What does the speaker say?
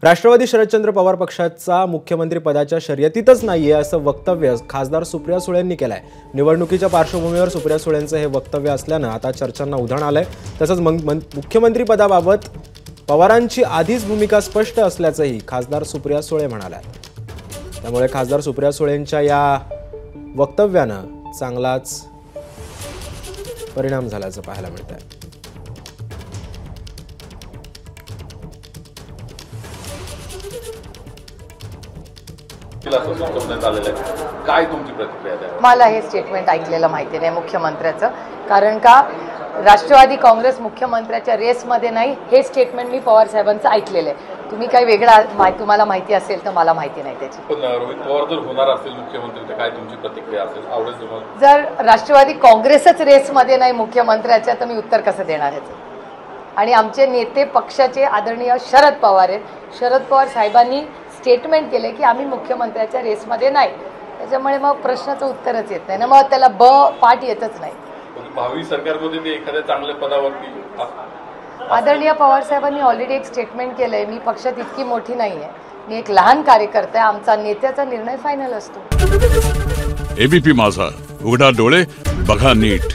राष्ट्रवादी शरदचंद्र पवार पक्षाचा मुख्यमंत्री पदाच्या शर्यतीतच नाहीये असं वक्तव्य खासदार सुप्रिया सुळेंनी केलंय। निवडणुकीच्या पार्श्वभूमीवर सुप्रिया सुळेंचं हे वक्तव्य असल्यानं आता चर्चांना उधाण आलंय। तसंच मुख्यमंत्री पदाबाबत पवारांची आधीच भूमिका स्पष्ट असल्याचंही खासदार सुप्रिया सुळे म्हणाल्या। त्यामुळे खासदार सुप्रिया सुळेंच्या या वक्तव्यानं चांगलाच परिणाम झाल्याचं पाहायला मिळतंय। काय तुमची प्रतिक्रिया आहे? मला हे स्टेटमेंट ऐकलेलं माहिती नाही मुख्यमंत्र्याचं, कारण का राष्ट्रवादी काँग्रेस मुख्यमंत्र्याच्या रेसमध्ये नाही, हे स्टेटमेंट मी पवार साहेबांचं ऐकलेलं आहे। तुम्ही काही वेगळा तुम्हाला माहिती असेल तर मला माहिती नाही त्याची। पण रोहित पवार जर होणार असेल मुख्यमंत्री तर काय तुमची प्रतिक्रिया असेल? आवडेल तुम्हाला? जर राष्ट्रवादी काँग्रेसच रेसमध्ये नाही मुख्यमंत्र्याच्या तर मी उत्तर कसं देणार आहे? आणि आमचे नेते पक्षाचे आदरणीय शरद पवार आहेत। शरद पवार साहेबांनी स्टेटमेंट केले की आम्ही मुख्यमंत्र्याच्या रेसमध्ये नाही, त्याच्यामुळे मग प्रश्नाचं उत्तरच येत नाही ना, मग त्याला पाठ येतच नाही। भावी सरकारमध्ये ते एखाद्या चांगल्या पदावरती आदरणीय पवार साहेबांनी ऑलरेडी एक स्टेटमेंट केलंय, मी पक्षात इतकी मोठी नाहीये, मी एक लहान कार्यकर्ता आहे, आमचा नेत्याचा निर्णय फायनल असतो। एबीपी माझा, उघडा डोळे बघा नीट।